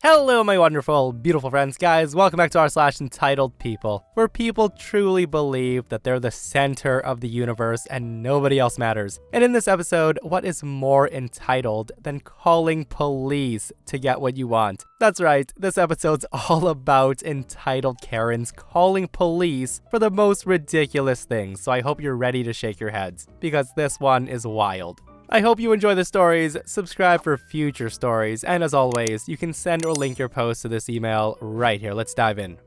Hello, my wonderful, beautiful friends, guys. Welcome back to r/EntitledPeople, where people truly believe that they're the center of the universe and nobody else matters. And in this episode, what is more entitled than calling police to get what you want? That's right, this episode's all about entitled Karens calling police for the most ridiculous things, so I hope you're ready to shake your heads, because this one is wild. I hope you enjoy the stories, subscribe for future stories, and as always, you can send or link your post to this email right here. Let's dive in.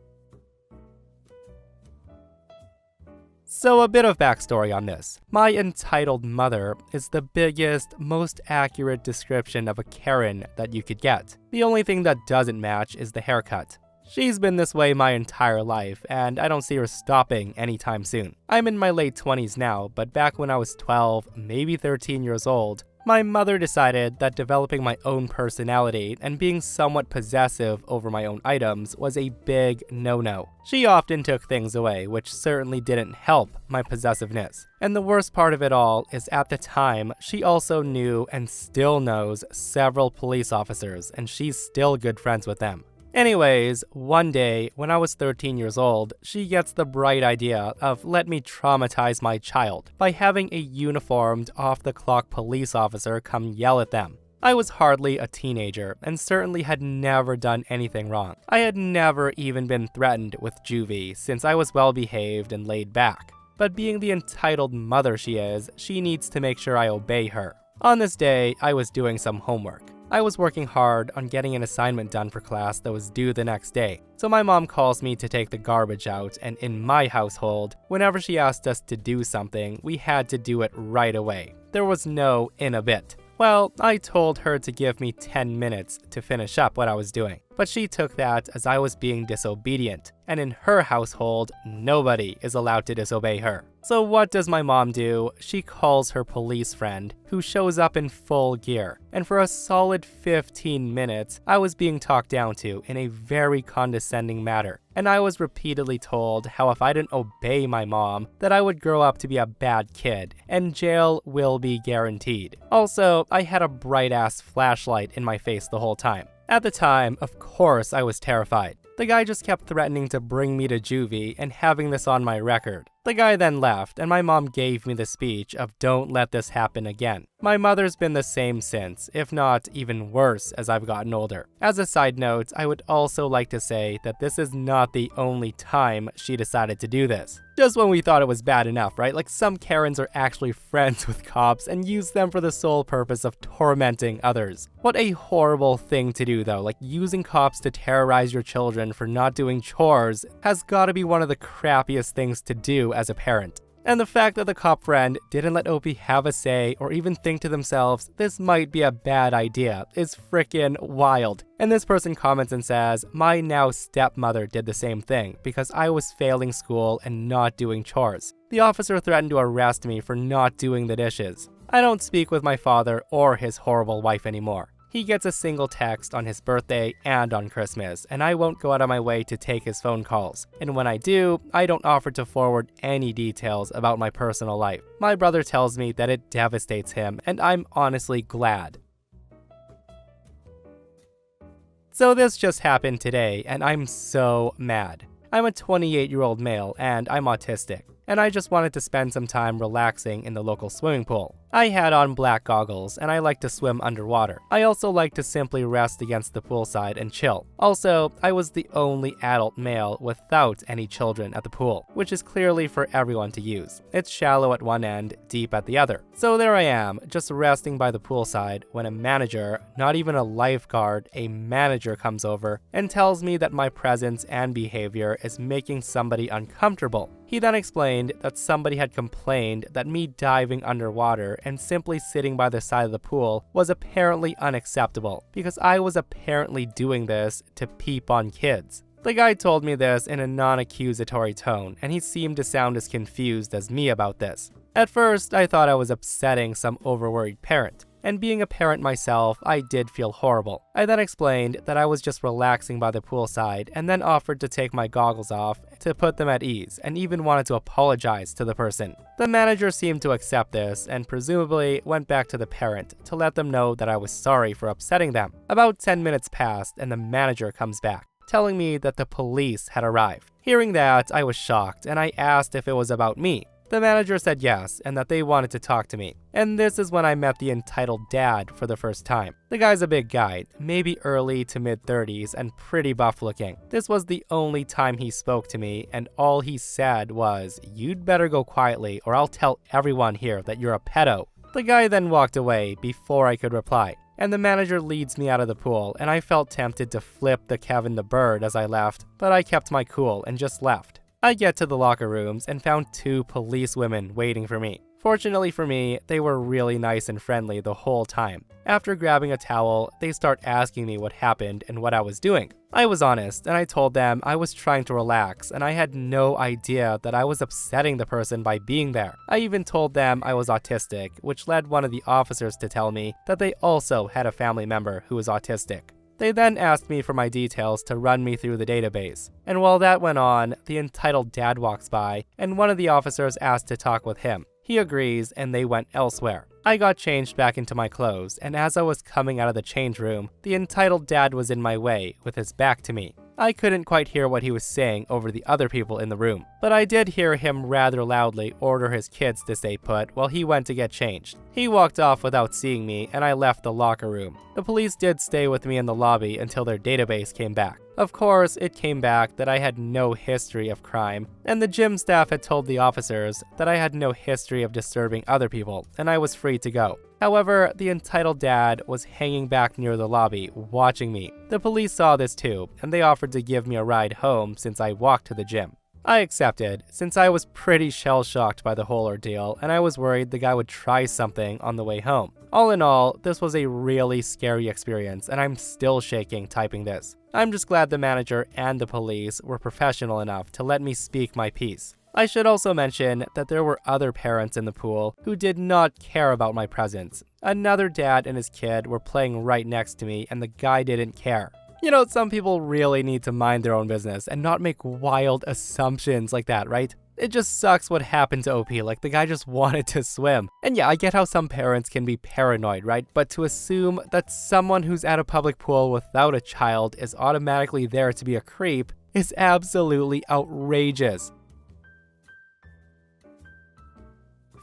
So a bit of backstory on this. My entitled mother is the biggest, most accurate description of a Karen that you could get. The only thing that doesn't match is the haircut. She's been this way my entire life, and I don't see her stopping anytime soon. I'm in my late 20s now, but back when I was 12, maybe 13 years old, my mother decided that developing my own personality and being somewhat possessive over my own items was a big no-no. She often took things away, which certainly didn't help my possessiveness. And the worst part of it all is at the time, she also knew and still knows several police officers, and she's still good friends with them. Anyways, one day, when I was 13 years old, she gets the bright idea of let me traumatize my child by having a uniformed, off-the-clock police officer come yell at them. I was hardly a teenager and certainly had never done anything wrong. I had never even been threatened with juvie since I was well-behaved and laid back. But being the entitled mother she is, she needs to make sure I obey her. On this day, I was doing some homework. I was working hard on getting an assignment done for class that was due the next day. So my mom calls me to take the garbage out, and in my household, whenever she asked us to do something, we had to do it right away. There was no in a bit. Well, I told her to give me 10 minutes to finish up what I was doing, but she took that as I was being disobedient, and in her household, nobody is allowed to disobey her. So what does my mom do? She calls her police friend, who shows up in full gear, and for a solid 15 minutes, I was being talked down to in a very condescending manner, and I was repeatedly told how if I didn't obey my mom, that I would grow up to be a bad kid, and jail will be guaranteed. Also, I had a bright-ass flashlight in my face the whole time. At the time, of course, I was terrified. The guy just kept threatening to bring me to juvie and having this on my record. The guy then left, and my mom gave me the speech of don't let this happen again. My mother's been the same since, if not even worse as I've gotten older. As a side note, I would also like to say that this is not the only time she decided to do this. Just when we thought it was bad enough, right? Like some Karens are actually friends with cops and use them for the sole purpose of tormenting others. What a horrible thing to do though, like using cops to terrorize your children for not doing chores has gotta be one of the crappiest things to do as a parent. And the fact that the cop friend didn't let Opie have a say or even think to themselves, this might be a bad idea, is frickin' wild. And this person comments and says, my now stepmother did the same thing because I was failing school and not doing chores. The officer threatened to arrest me for not doing the dishes. I don't speak with my father or his horrible wife anymore. He gets a single text on his birthday and on Christmas, and I won't go out of my way to take his phone calls. And when I do, I don't offer to forward any details about my personal life. My brother tells me that it devastates him, and I'm honestly glad. So this just happened today, and I'm so mad. I'm a 28-year-old male, and I'm autistic. And I just wanted to spend some time relaxing in the local swimming pool. I had on black goggles, and I like to swim underwater. I also like to simply rest against the poolside and chill. Also, I was the only adult male without any children at the pool, which is clearly for everyone to use. It's shallow at one end, deep at the other. So there I am, just resting by the poolside when a manager, not even a lifeguard, a manager comes over and tells me that my presence and behavior is making somebody uncomfortable. He then explained that somebody had complained that me diving underwater and simply sitting by the side of the pool was apparently unacceptable because I was apparently doing this to peep on kids. The guy told me this in a non-accusatory tone, and he seemed to sound as confused as me about this. At first, I thought I was upsetting some overworried parent. and being a parent myself, I did feel horrible. I then explained that I was just relaxing by the poolside and then offered to take my goggles off to put them at ease, and even wanted to apologize to the person. The manager seemed to accept this and presumably went back to the parent to let them know that I was sorry for upsetting them. About 10 minutes passed and the manager comes back, telling me that the police had arrived. Hearing that, I was shocked and I asked if it was about me. The manager said yes, and that they wanted to talk to me. And this is when I met the entitled dad for the first time. The guy's a big guy, maybe early to mid-30s and pretty buff looking. This was the only time he spoke to me, and all he said was, "You'd better go quietly or I'll tell everyone here that you're a pedo." The guy then walked away before I could reply. And the manager leads me out of the pool, and I felt tempted to flip the Kevin the Bird as I left, but I kept my cool and just left. I get to the locker rooms and found 2 police women waiting for me. Fortunately for me, they were really nice and friendly the whole time. After grabbing a towel, they start asking me what happened and what I was doing. I was honest, and I told them I was trying to relax, and I had no idea that I was upsetting the person by being there. I even told them I was autistic, which led one of the officers to tell me that they also had a family member who was autistic. They then asked me for my details to run me through the database. And while that went on, the entitled dad walks by, and one of the officers asked to talk with him. He agrees, and they went elsewhere. I got changed back into my clothes, and as I was coming out of the change room, the entitled dad was in my way with his back to me. I couldn't quite hear what he was saying over the other people in the room, but I did hear him rather loudly order his kids to stay put while he went to get changed. He walked off without seeing me, and I left the locker room. The police did stay with me in the lobby until their database came back. Of course, it came back that I had no history of crime, and the gym staff had told the officers that I had no history of disturbing other people, and I was free to go. However, the entitled dad was hanging back near the lobby, watching me. The police saw this too, and they offered to give me a ride home since I walked to the gym. I accepted, since I was pretty shell-shocked by the whole ordeal, and I was worried the guy would try something on the way home. All in all, this was a really scary experience, and I'm still shaking typing this. I'm just glad the manager and the police were professional enough to let me speak my piece. I should also mention that there were other parents in the pool who did not care about my presence. Another dad and his kid were playing right next to me, and the guy didn't care. You know, some people really need to mind their own business and not make wild assumptions like that, right? It just sucks what happened to OP, like the guy just wanted to swim. And yeah, I get how some parents can be paranoid, right? But to assume that someone who's at a public pool without a child is automatically there to be a creep is absolutely outrageous.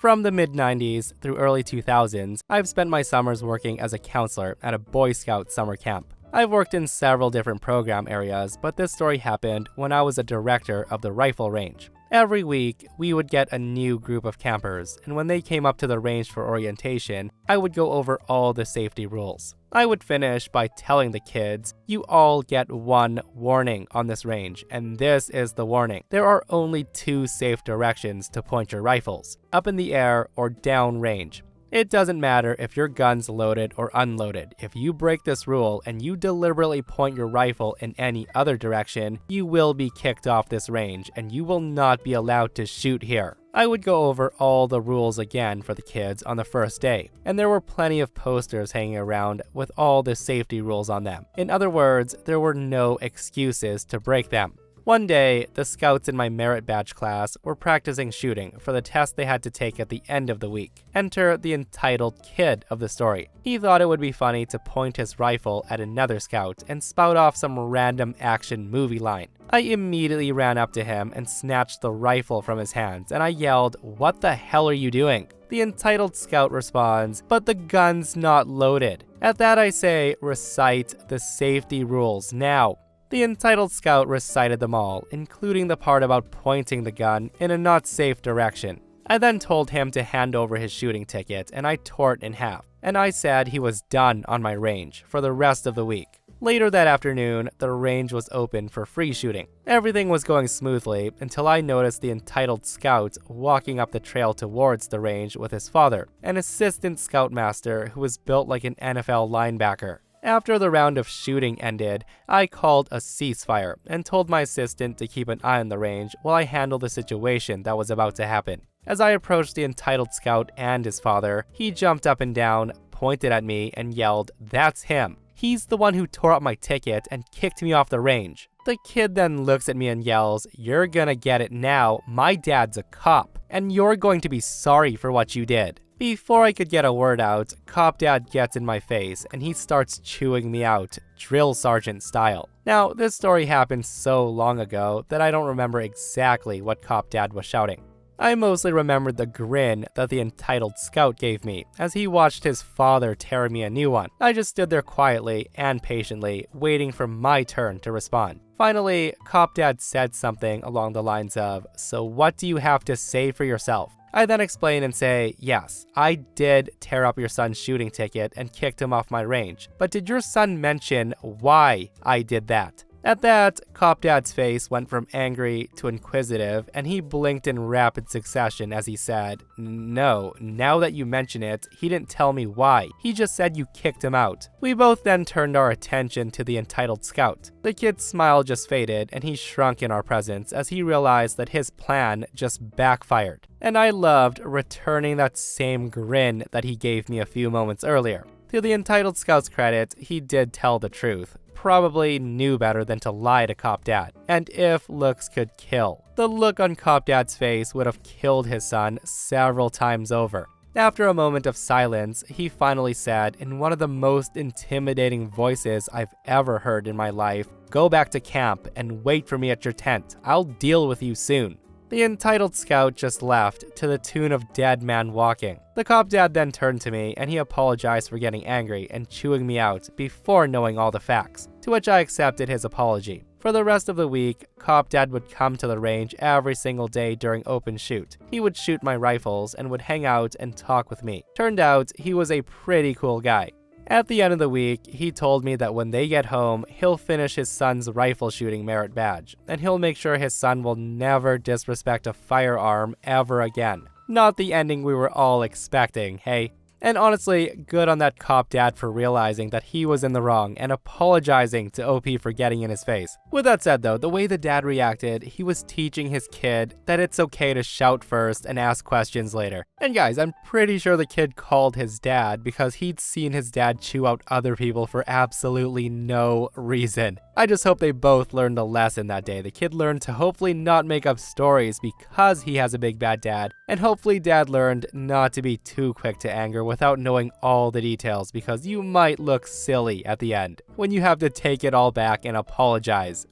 From the mid-90s through early 2000s, I've spent my summers working as a counselor at a Boy Scout summer camp. I've worked in several different program areas, but this story happened when I was a director of the rifle range. Every week, we would get a new group of campers, and when they came up to the range for orientation, I would go over all the safety rules. I would finish by telling the kids, you all get one warning on this range, and this is the warning. There are only 2 safe directions to point your rifles, up in the air or down range. It doesn't matter if your gun's loaded or unloaded. If you break this rule and you deliberately point your rifle in any other direction, you will be kicked off this range and you will not be allowed to shoot here. I would go over all the rules again for the kids on the first day, and there were plenty of posters hanging around with all the safety rules on them. In other words, there were no excuses to break them. One day, the scouts in my merit badge class were practicing shooting for the test they had to take at the end of the week. Enter the entitled kid of the story. He thought it would be funny to point his rifle at another scout and spout off some random action movie line. I immediately ran up to him and snatched the rifle from his hands, and I yelled, "What the hell are you doing?" The entitled scout responds, "But the gun's not loaded." At that I say, "Recite the safety rules now." The entitled scout recited them all, including the part about pointing the gun in a not safe direction. I then told him to hand over his shooting ticket, and I tore it in half, and I said he was done on my range for the rest of the week. Later that afternoon, the range was open for free shooting. Everything was going smoothly until I noticed the entitled scout walking up the trail towards the range with his father, an assistant scoutmaster who was built like an NFL linebacker. After the round of shooting ended, I called a ceasefire and told my assistant to keep an eye on the range while I handled the situation that was about to happen. As I approached the entitled scout and his father, he jumped up and down, pointed at me and yelled, "That's him. He's the one who tore up my ticket and kicked me off the range." The kid then looks at me and yells, "You're gonna get it now. My dad's a cop, and you're going to be sorry for what you did." Before I could get a word out, Cop Dad gets in my face and he starts chewing me out, drill sergeant style. Now, this story happened so long ago that I don't remember exactly what Cop Dad was shouting. I mostly remembered the grin that the entitled scout gave me as he watched his father tear me a new one. I just stood there quietly and patiently, waiting for my turn to respond. Finally, Cop Dad said something along the lines of, "So what do you have to say for yourself?" I then explain and say, "Yes, I did tear up your son's shooting ticket and kicked him off my range, but did your son mention why I did that?" At that, Cop Dad's face went from angry to inquisitive, and he blinked in rapid succession as he said, "No, now that you mention it, he didn't tell me why. He just said you kicked him out." We both then turned our attention to the entitled scout. The kid's smile just faded, and he shrunk in our presence as he realized that his plan just backfired. And I loved returning that same grin that he gave me a few moments earlier. To the entitled scout's credit, he did tell the truth. Probably knew better than to lie to Cop Dad. And if looks could kill, the look on Cop Dad's face would have killed his son several times over. After a moment of silence, he finally said in one of the most intimidating voices I've ever heard in my life, "Go back to camp and wait for me at your tent. I'll deal with you soon." The entitled scout just left to the tune of Dead Man Walking. The Cop Dad then turned to me and he apologized for getting angry and chewing me out before knowing all the facts, to which I accepted his apology. For the rest of the week, Cop Dad would come to the range every single day during open shoot. He would shoot my rifles and would hang out and talk with me. Turned out, he was a pretty cool guy. At the end of the week, he told me that when they get home, he'll finish his son's rifle shooting merit badge, and he'll make sure his son will never disrespect a firearm ever again. Not the ending we were all expecting, hey? And honestly, good on that Cop Dad for realizing that he was in the wrong and apologizing to OP for getting in his face. With that said though, the way the dad reacted, he was teaching his kid that it's okay to shout first and ask questions later. And guys, I'm pretty sure the kid called his dad because he'd seen his dad chew out other people for absolutely no reason. I just hope they both learned a lesson that day. The kid learned to hopefully not make up stories because he has a big bad dad, and hopefully dad learned not to be too quick to anger without knowing all the details, because you might look silly at the end when you have to take it all back and apologize.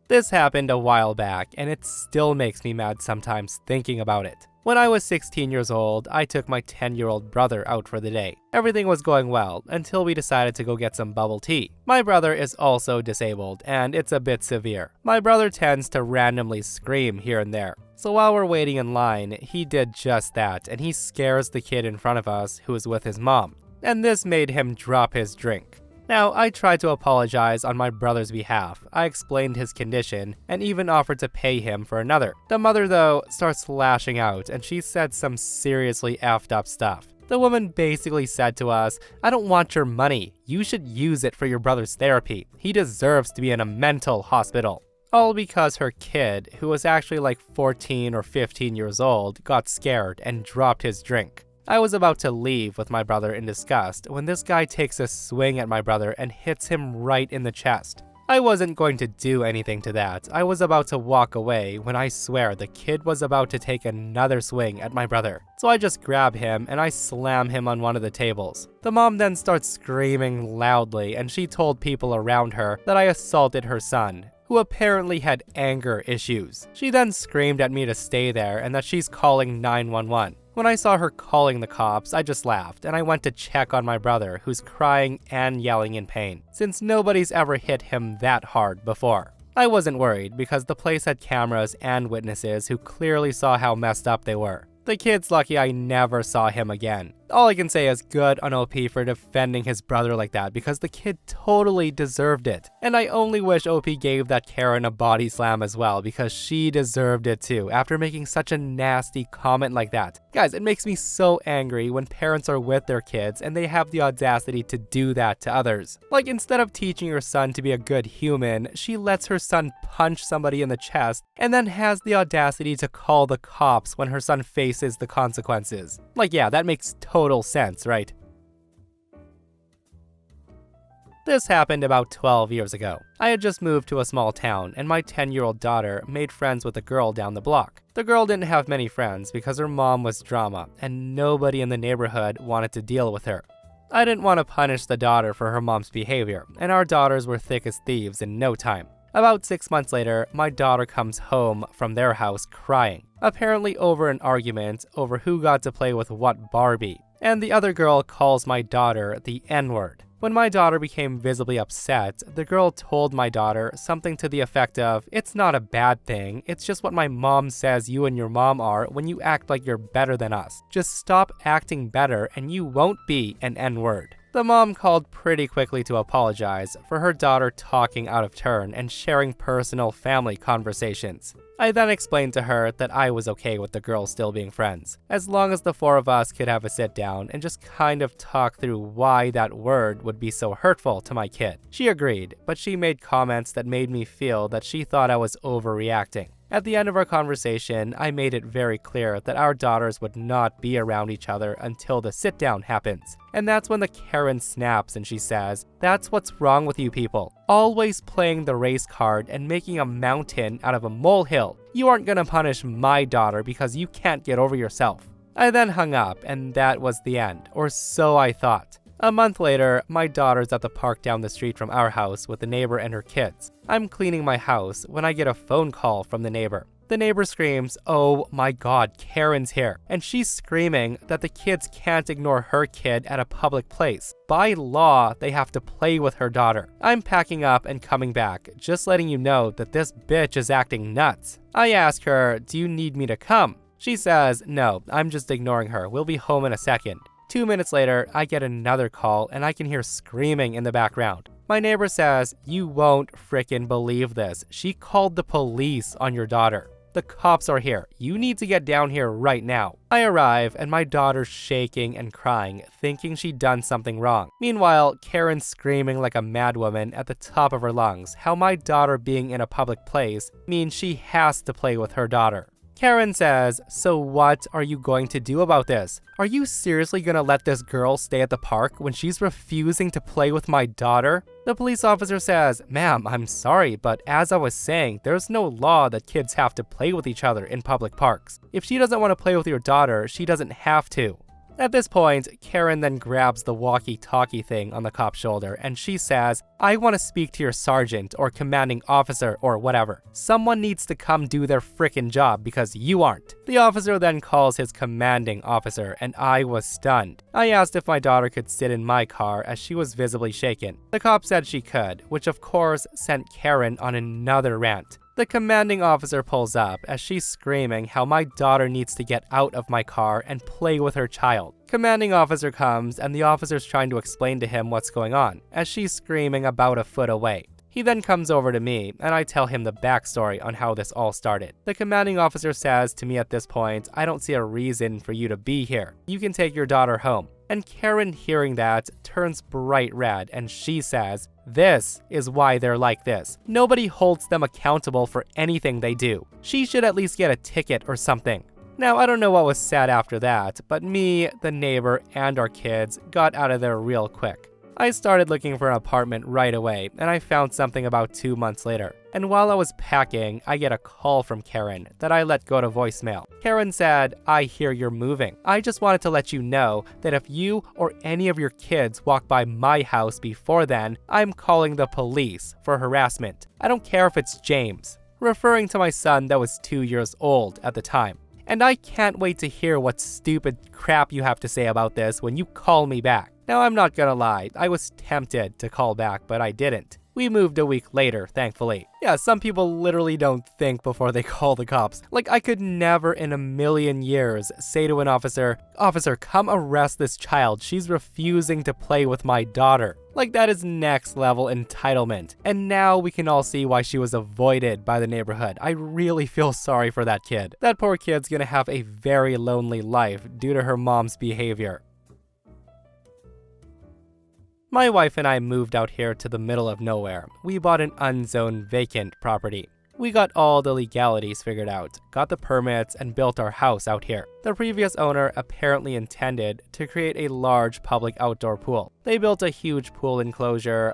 This happened a while back, and it still makes me mad sometimes thinking about it. When I was 16 years old, I took my 10-year-old brother out for the day. Everything was going well until we decided to go get some bubble tea. My brother is also disabled, and it's a bit severe. My brother tends to randomly scream here and there. So while we're waiting in line, he did just that, and he scares the kid in front of us who is with his mom. And this made him drop his drink. Now, I tried to apologize on my brother's behalf. I explained his condition and even offered to pay him for another. The mother, though, starts lashing out and she said some seriously effed up stuff. The woman basically said to us, "I don't want your money. You should use it for your brother's therapy. He deserves to be in a mental hospital." All because her kid, who was actually like 14 or 15 years old, got scared and dropped his drink. I was about to leave with my brother in disgust when this guy takes a swing at my brother and hits him right in the chest. I wasn't going to do anything to that. I was about to walk away when I swear the kid was about to take another swing at my brother. So I just grab him and I slam him on one of the tables. The mom then starts screaming loudly and she told people around her that I assaulted her son, who apparently had anger issues. She then screamed at me to stay there and that she's calling 911. When I saw her calling the cops, I just laughed and I went to check on my brother, who's crying and yelling in pain, since nobody's ever hit him that hard before. I wasn't worried because the place had cameras and witnesses who clearly saw how messed up they were. The kid's lucky I never saw him again. All I can say is good on OP for defending his brother like that, because the kid totally deserved it. And I only wish OP gave that Karen a body slam as well, because she deserved it too, after making such a nasty comment like that. Guys, it makes me so angry when parents are with their kids and they have the audacity to do that to others. Like, instead of teaching her son to be a good human, she lets her son punch somebody in the chest and then has the audacity to call the cops when her son faces the consequences. Like, yeah, that makes total sense, right? This happened about 12 years ago. I had just moved to a small town, and my 10-year-old daughter made friends with a girl down the block. The girl didn't have many friends because her mom was drama, and nobody in the neighborhood wanted to deal with her. I didn't want to punish the daughter for her mom's behavior, and our daughters were thick as thieves in no time. About 6 months later, my daughter comes home from their house crying, apparently over an argument over who got to play with what Barbie, and the other girl calls my daughter the N-word. When my daughter became visibly upset, the girl told my daughter something to the effect of, "It's not a bad thing, it's just what my mom says you and your mom are when you act like you're better than us. Just stop acting better and you won't be an N-word." The mom called pretty quickly to apologize for her daughter talking out of turn and sharing personal family conversations. I then explained to her that I was okay with the girls still being friends, as long as the four of us could have a sit down and just kind of talk through why that word would be so hurtful to my kid. She agreed, but she made comments that made me feel that she thought I was overreacting. At the end of our conversation, I made it very clear that our daughters would not be around each other until the sit-down happens. And that's when the Karen snaps and she says, "That's what's wrong with you people. Always playing the race card and making a mountain out of a molehill. You aren't gonna punish my daughter because you can't get over yourself." I then hung up, and that was the end, or so I thought. A month later, my daughter's at the park down the street from our house with the neighbor and her kids. I'm cleaning my house when I get a phone call from the neighbor. The neighbor screams, "Oh my god, Karen's here," and she's screaming that the kids can't ignore her kid at a public place. By law, they have to play with her daughter. I'm packing up and coming back, just letting you know that this bitch is acting nuts. I ask her, "Do you need me to come?" She says, "No, I'm just ignoring her. We'll be home in a second." 2 minutes later, I get another call and I can hear screaming in the background. My neighbor says, "You won't frickin' believe this. She called the police on your daughter. The cops are here. You need to get down here right now." I arrive and my daughter's shaking and crying, thinking she'd done something wrong. Meanwhile, Karen's screaming like a madwoman at the top of her lungs how my daughter being in a public place means she has to play with her daughter. Karen says, "So what are you going to do about this? Are you seriously gonna let this girl stay at the park when she's refusing to play with my daughter?" The police officer says, "Ma'am, I'm sorry, but as I was saying, there's no law that kids have to play with each other in public parks. If she doesn't want to play with your daughter, she doesn't have to." At this point, Karen then grabs the walkie-talkie thing on the cop's shoulder and she says, "I want to speak to your sergeant or commanding officer or whatever. Someone needs to come do their frickin' job because you aren't." The officer then calls his commanding officer and I was stunned. I asked if my daughter could sit in my car as she was visibly shaken. The cop said she could, which of course sent Karen on another rant. The commanding officer pulls up as she's screaming how my daughter needs to get out of my car and play with her child. Commanding officer comes and the officer's trying to explain to him what's going on as she's screaming about a foot away. He then comes over to me and I tell him the backstory on how this all started. The commanding officer says to me at this point, "I don't see a reason for you to be here. You can take your daughter home." And Karen, hearing that, turns bright red and she says, "This is why they're like this. Nobody holds them accountable for anything they do. She should at least get a ticket or something." Now, I don't know what was said after that, but me, the neighbor, and our kids got out of there real quick. I started looking for an apartment right away, and I found something about 2 months later. And while I was packing, I get a call from Karen that I let go to voicemail. Karen said, "I hear you're moving. I just wanted to let you know that if you or any of your kids walk by my house before then, I'm calling the police for harassment. I don't care if it's James," referring to my son that was 2 years old at the time. "And I can't wait to hear what stupid crap you have to say about this when you call me back." Now, I'm not gonna lie, I was tempted to call back, but I didn't. We moved a week later, thankfully. Yeah, some people literally don't think before they call the cops. Like, I could never in a million years say to an officer, "Officer, come arrest this child. She's refusing to play with my daughter." Like, that is next level entitlement. And now we can all see why she was avoided by the neighborhood. I really feel sorry for that kid. That poor kid's gonna have a very lonely life due to her mom's behavior. My wife and I moved out here to the middle of nowhere. We bought an unzoned vacant property. We got all the legalities figured out, got the permits, and built our house out here. The previous owner apparently intended to create a large public outdoor pool. They built a huge pool enclosure,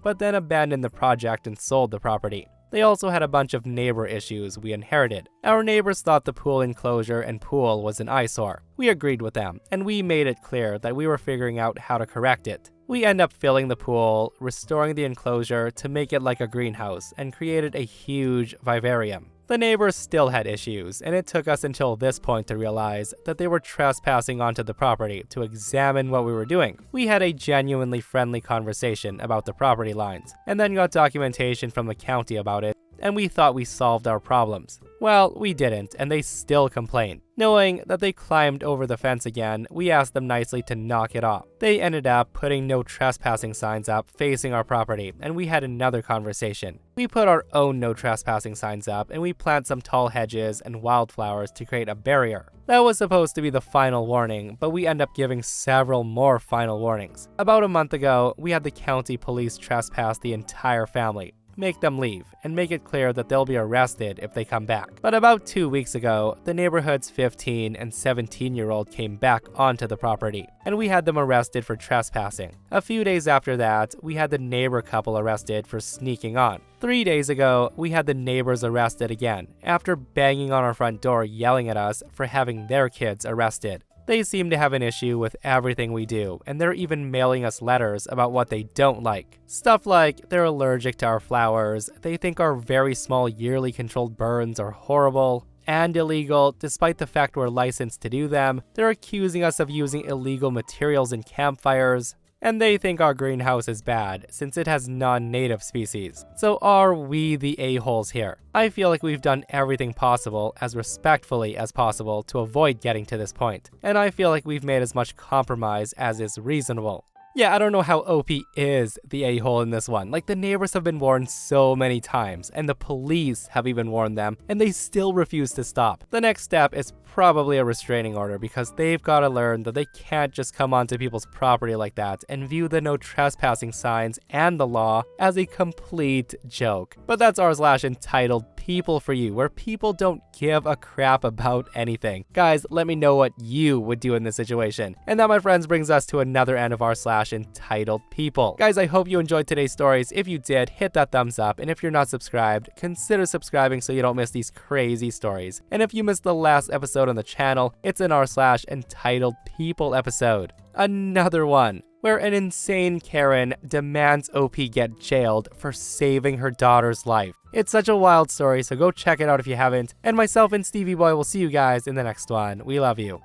but then abandoned the project and sold the property. They also had a bunch of neighbor issues we inherited. Our neighbors thought the pool enclosure and pool was an eyesore. We agreed with them, and we made it clear that we were figuring out how to correct it. We end up filling the pool, restoring the enclosure to make it like a greenhouse, and created a huge vivarium. The neighbors still had issues, and it took us until this point to realize that they were trespassing onto the property to examine what we were doing. We had a genuinely friendly conversation about the property lines, and then got documentation from the county about it, and we thought we solved our problems. Well, we didn't, and they still complained. Knowing that they climbed over the fence again, we asked them nicely to knock it off. They ended up putting no trespassing signs up facing our property, and we had another conversation. We put our own no trespassing signs up, and we plant some tall hedges and wildflowers to create a barrier. That was supposed to be the final warning, but we end up giving several more final warnings. About a month ago, we had the county police trespass the entire family, make them leave, and make it clear that they'll be arrested if they come back. But about 2 weeks ago, the neighborhood's 15 and 17-year-old came back onto the property, and we had them arrested for trespassing. A few days after that, we had the neighbor couple arrested for sneaking on. 3 days ago, we had the neighbors arrested again, after banging on our front door yelling at us for having their kids arrested. They seem to have an issue with everything we do, and they're even mailing us letters about what they don't like. Stuff like they're allergic to our flowers, they think our very small yearly controlled burns are horrible and illegal despite the fact we're licensed to do them. They're accusing us of using illegal materials in campfires, and they think our greenhouse is bad since it has non-native species. So are we the a-holes here? I feel like we've done everything possible as respectfully as possible to avoid getting to this point, and I feel like we've made as much compromise as is reasonable. Yeah, I don't know how OP is the a-hole in this one. Like, the neighbors have been warned so many times, and the police have even warned them, and they still refuse to stop. The next step is probably a restraining order, because they've got to learn that they can't just come onto people's property like that and view the no trespassing signs and the law as a complete joke. But that's r/EntitledPeople for you, where people don't give a crap about anything. Guys, let me know what you would do in this situation. And that, my friends, brings us to another end of r/EntitledPeople. Guys, I hope you enjoyed today's stories. If you did, hit that thumbs up, and if you're not subscribed, consider subscribing so you don't miss these crazy stories. And if you missed the last episode on the channel, it's an r/EntitledPeople episode. Another one where an insane Karen demands OP get jailed for saving her daughter's life. It's such a wild story, so go check it out if you haven't. And myself and Stevie Boy will see you guys in the next one. We love you.